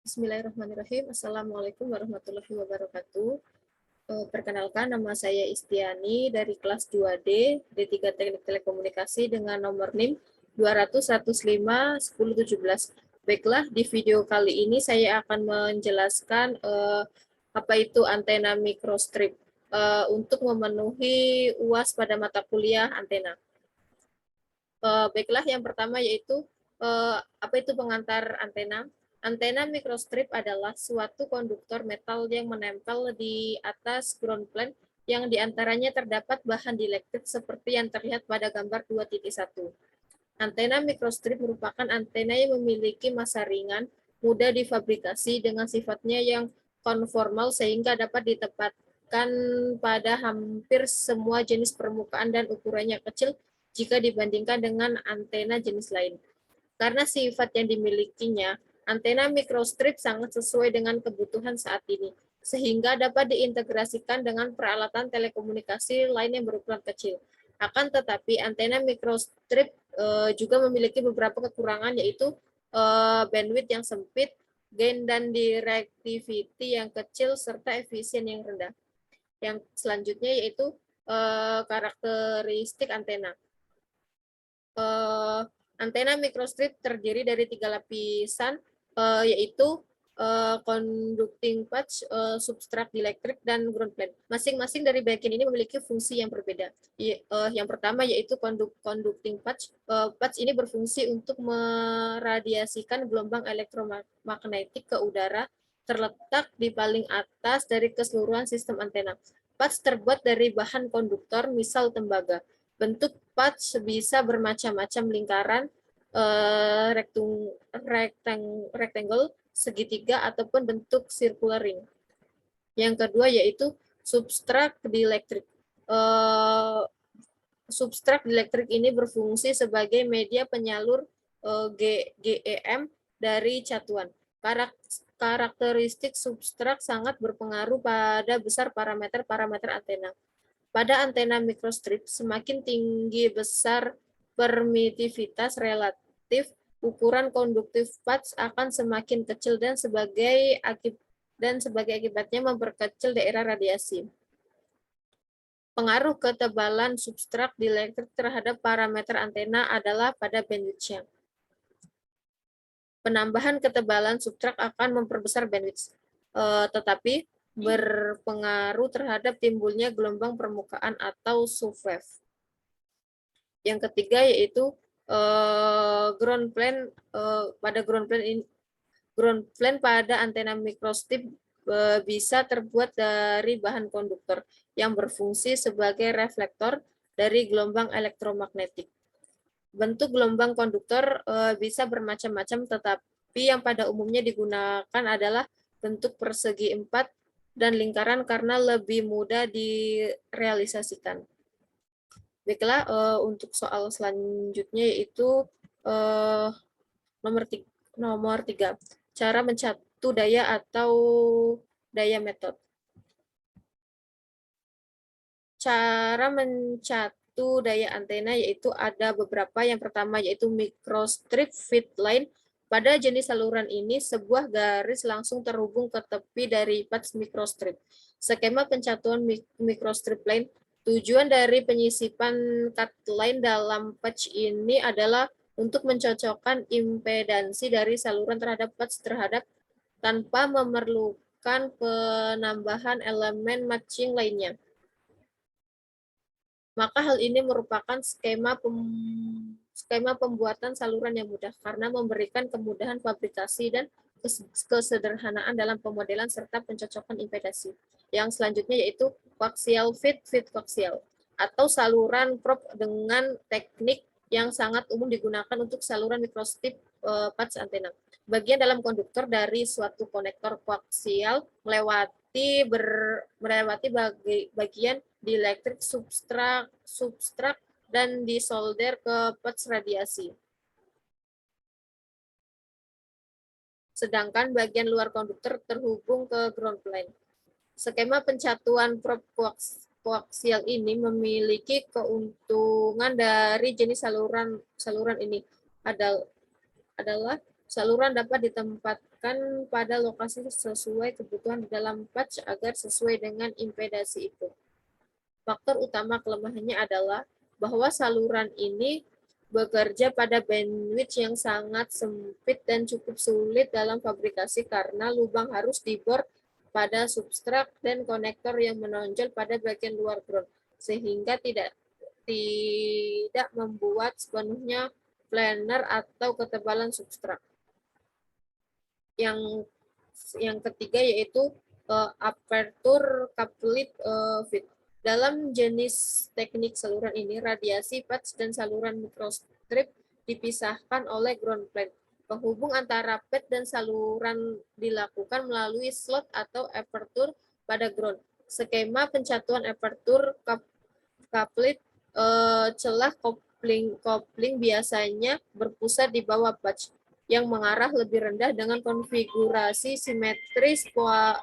Bismillahirrahmanirrahim. Assalamualaikum warahmatullahi wabarakatuh. Perkenalkan, nama saya Istiani dari kelas 2D, D3 Teknik Telekomunikasi dengan nomor NIM 200-105-1017. Baiklah, di video kali ini saya akan menjelaskan apa itu antena microstrip untuk memenuhi UAS pada mata kuliah antena. Baiklah, yang pertama yaitu apa itu pengantar antena. Antena microstrip adalah suatu konduktor metal yang menempel di atas ground plane yang diantaranya terdapat bahan dielektrik seperti yang terlihat pada gambar 2.1. Antena microstrip merupakan antena yang memiliki massa ringan, mudah difabrikasi dengan sifatnya yang konformal sehingga dapat ditempatkan pada hampir semua jenis permukaan dan ukurannya kecil jika dibandingkan dengan antena jenis lain. Karena sifat yang dimilikinya, antena microstrip sangat sesuai dengan kebutuhan saat ini, sehingga dapat diintegrasikan dengan peralatan telekomunikasi lain yang berukuran kecil. Akan tetapi, antena microstrip juga memiliki beberapa kekurangan, yaitu bandwidth yang sempit, gain dan directivity yang kecil, serta efisien yang rendah. Yang selanjutnya yaitu karakteristik antena. Antena microstrip terdiri dari 3 lapisan, yaitu conducting patch, substrat dielectric, dan ground plane. Masing-masing dari bagian ini memiliki fungsi yang berbeda. Yang pertama yaitu conducting patch. Patch ini berfungsi untuk meradiasikan gelombang elektromagnetik ke udara, terletak di paling atas dari keseluruhan sistem antena. Patch terbuat dari bahan konduktor, misal tembaga. Bentuk patch bisa bermacam-macam: lingkaran, rectangle, segitiga, ataupun bentuk circular ring. Yang kedua yaitu substrat dielectric. Substrat dielectric ini berfungsi sebagai media penyalur GEM dari catuan. Karakteristik substrat sangat berpengaruh pada besar parameter-parameter antena. Pada antena microstrip, semakin tinggi besar permitivitas relatif, ukuran konduktif patch akan semakin kecil dan sebagai akibatnya memperkecil daerah radiasi. Pengaruh ketebalan substrat dielectric terhadap parameter antena adalah pada bandwidth-nya. Penambahan ketebalan substrat akan memperbesar bandwidth, tetapi berpengaruh terhadap timbulnya gelombang permukaan atau subwave. Yang ketiga yaitu ground plane. Pada ground plane pada antena microstrip bisa terbuat dari bahan konduktor yang berfungsi sebagai reflektor dari gelombang elektromagnetik. Bentuk gelombang konduktor bisa bermacam-macam, tetapi yang pada umumnya digunakan adalah bentuk persegi 4 dan lingkaran karena lebih mudah direalisasikan. Baiklah, untuk soal selanjutnya yaitu nomor 3, cara mencatu daya atau daya metode. Cara mencatu daya antena yaitu ada beberapa. Yang pertama yaitu microstrip feed line. Pada jenis saluran ini, sebuah garis langsung terhubung ke tepi dari patch microstrip. Skema pencatuan microstrip line. Tujuan dari penyisipan cut line dalam patch ini adalah untuk mencocokkan impedansi dari saluran terhadap patch tanpa memerlukan penambahan elemen matching lainnya. Maka hal ini merupakan skema pembuatan saluran yang mudah karena memberikan kemudahan fabrikasi dan kesederhanaan dalam pemodelan serta pencocokan impedansi. Yang selanjutnya yaitu coaxial feed coaxial, atau saluran probe dengan teknik yang sangat umum digunakan untuk saluran microstrip patch antena. Bagian dalam konduktor dari suatu konektor koaksial melewati bagian dielectric substrat dan disolder ke patch radiasi. Sedangkan bagian luar konduktor terhubung ke ground plane. Skema pencatuan probe koaksial ini memiliki keuntungan dari jenis saluran ini adalah Saluran dapat ditempatkan pada lokasi sesuai kebutuhan di dalam patch agar sesuai dengan impedasi itu. Faktor utama kelemahannya adalah bahwa saluran ini bekerja pada bandwidth yang sangat sempit dan cukup sulit dalam fabrikasi karena lubang harus dibor pada substrat dan konektor yang menonjol pada bagian luar ground, sehingga tidak membuat sepenuhnya planar atau ketebalan substrat. Yang ketiga yaitu aperture coupled fit. Dalam jenis teknik saluran ini, radiasi patch dan saluran microstrip dipisahkan oleh ground plane. Penghubung antara pad dan saluran dilakukan melalui slot atau aperture pada ground. Skema pencatuan aperture coupled celah kopling biasanya berpusat di bawah patch yang mengarah lebih rendah dengan konfigurasi simetris pola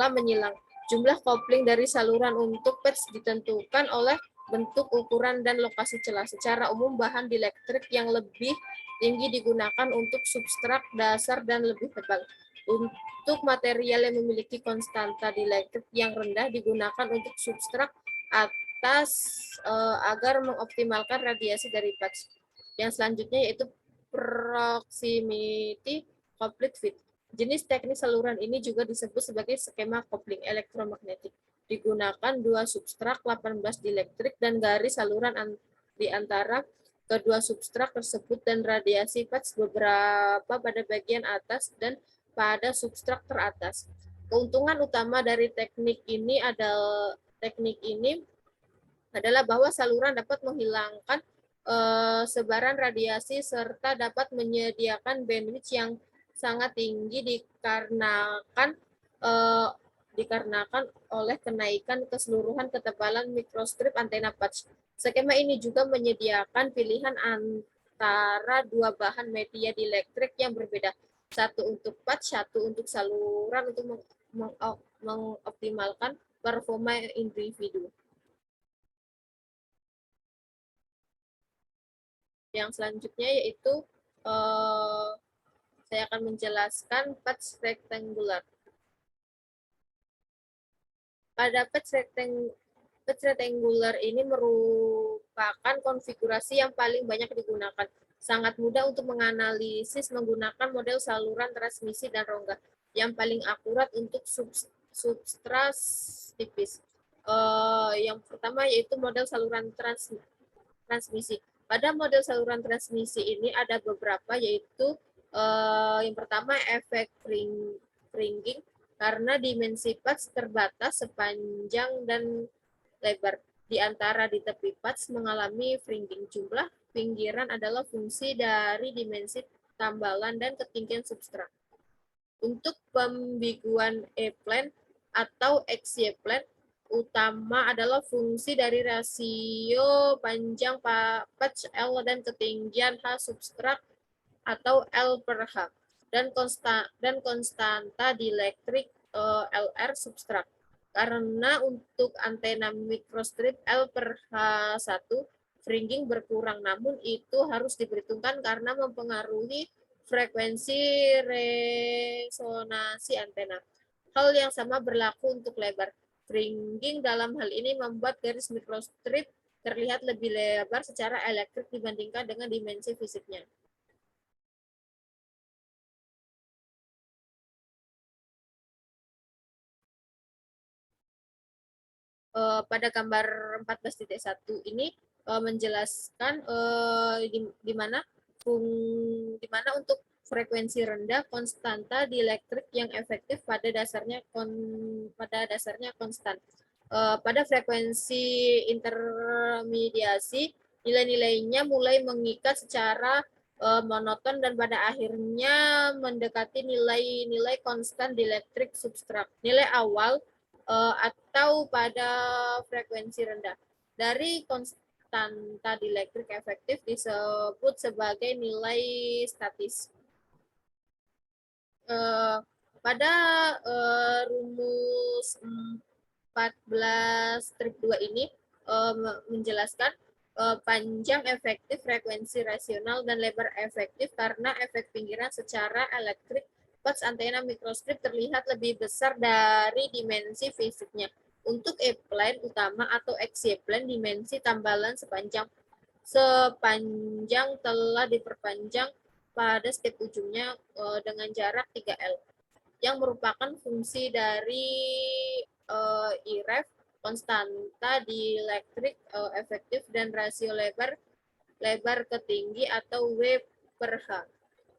menyilang. Jumlah kopling dari saluran untuk patch ditentukan oleh bentuk, ukuran, dan lokasi celah. Secara umum, bahan dielektrik yang lebih tinggi digunakan untuk substrat dasar dan lebih tebal. Untuk material yang memiliki konstanta dielektrik yang rendah digunakan untuk substrat atas agar mengoptimalkan radiasi dari patch. Yang selanjutnya yaitu proximity coupled fit. Jenis teknik saluran ini juga disebut sebagai skema kopling elektromagnetik. Digunakan dua substrat 18 dielektrik dan garis saluran di antara kedua substrat tersebut dan radiasi patch beberapa pada bagian atas dan pada substrat teratas. Keuntungan utama dari teknik ini adalah bahwa saluran dapat menghilangkan sebaran radiasi serta dapat menyediakan bandwidth yang sangat tinggi dikarenakan oleh kenaikan keseluruhan ketebalan microstrip antena patch. Skema ini juga menyediakan pilihan antara dua bahan media dielektrik yang berbeda, satu untuk patch, satu untuk saluran untuk mengoptimalkan performa individu. Yang selanjutnya yaitu saya akan menjelaskan patch rectangular. Pada patch rectangular ini merupakan konfigurasi yang paling banyak digunakan. Sangat mudah untuk menganalisis menggunakan model saluran transmisi dan rongga yang paling akurat untuk substrat tipis. Yang pertama yaitu model saluran transmisi. Pada model saluran transmisi ini ada beberapa, yaitu yang pertama efek fringing, karena dimensi patch terbatas sepanjang dan lebar. Di antara di tepi patch mengalami fringing. Jumlah pinggiran adalah fungsi dari dimensi tambalan dan ketinggian substrat. Untuk pembiguan E-plane atau XY-plane, utama adalah fungsi dari rasio panjang patch L dan ketinggian H substrat atau L per H dan konstanta dielektrik LR substrat. Karena untuk antena microstrip L per H1 fringing berkurang, namun itu harus diperhitungkan karena mempengaruhi frekuensi resonansi antena. Hal yang sama berlaku untuk lebar. Fringing dalam hal ini membuat garis microstrip terlihat lebih lebar secara elektrik dibandingkan dengan dimensi fisiknya. Pada gambar 14.1 ini menjelaskan di mana untuk frekuensi rendah konstanta dielektrik yang efektif pada dasarnya konstan. Pada frekuensi intermediasi nilai-nilainya mulai mengikat secara monoton dan pada akhirnya mendekati nilai-nilai konstan dielektrik substrat. Nilai awal atau pada frekuensi rendah dari konstanta dielektrik efektif disebut sebagai nilai statis. Pada rumus 14 strip 2 ini menjelaskan panjang efektif, frekuensi rasional, dan lebar efektif karena efek pinggiran secara elektrik patch antena mikrostrip terlihat lebih besar dari dimensi fisiknya. Untuk E-plane utama atau XY-plane, dimensi tambalan sepanjang telah diperpanjang pada step ujungnya dengan jarak 3L, yang merupakan fungsi dari IREF, konstanta dielektrik efektif, dan rasio lebar ke tinggi atau W per H.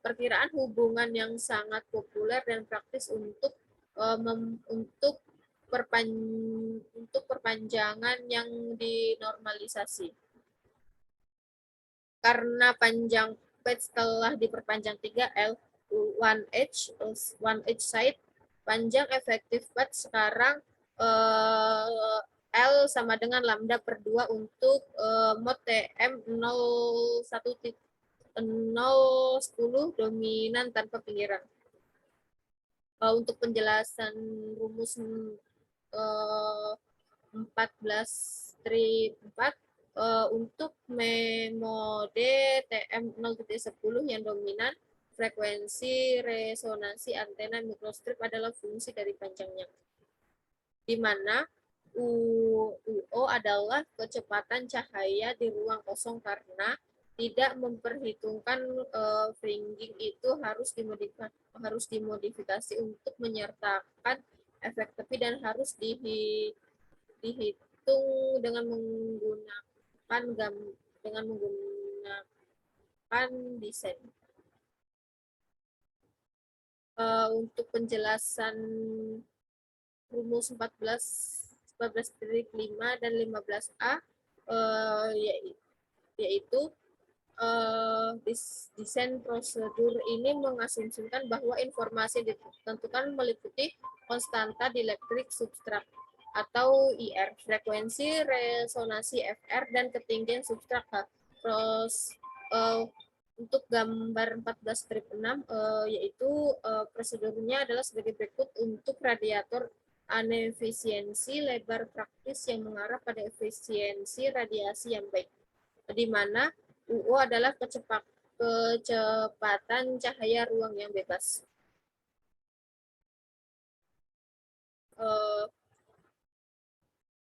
Perkiraan hubungan yang sangat populer dan praktis untuk perpanjangan yang dinormalisasi. Karena panjang patch telah diperpanjang 3L, 1H side, panjang efektif patch sekarang L sama dengan lambda per 2 untuk mod TM 010 dominan tanpa pinggiran. Untuk penjelasan rumus 14-4 untuk mode TM0.10 yang dominan, frekuensi resonansi antena mikrostrip adalah fungsi dari panjangnya, di mana UO adalah kecepatan cahaya di ruang kosong. Karena tidak memperhitungkan fringing, itu harus dimodifikasi untuk menyertakan efek tepi dan harus dihitung dengan menggunakan desain. Untuk penjelasan rumus 14.5 dan 15A, yaitu desain prosedur ini mengasumsikan bahwa informasi ditentukan meliputi konstanta dielektrik substrat atau IR, frekuensi resonansi FR, dan ketinggian substrat H. Untuk gambar 14-6, yaitu prosedurnya adalah sebagai berikut. Untuk radiator anefisiensi, lebar praktis yang mengarah pada efisiensi radiasi yang baik, di mana UO adalah kecepatan cahaya ruang yang bebas.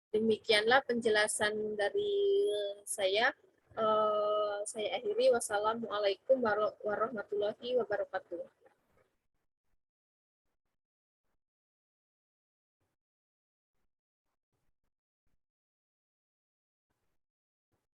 Demikianlah penjelasan dari saya. Saya akhiri. Wassalamualaikum warahmatullahi wabarakatuh.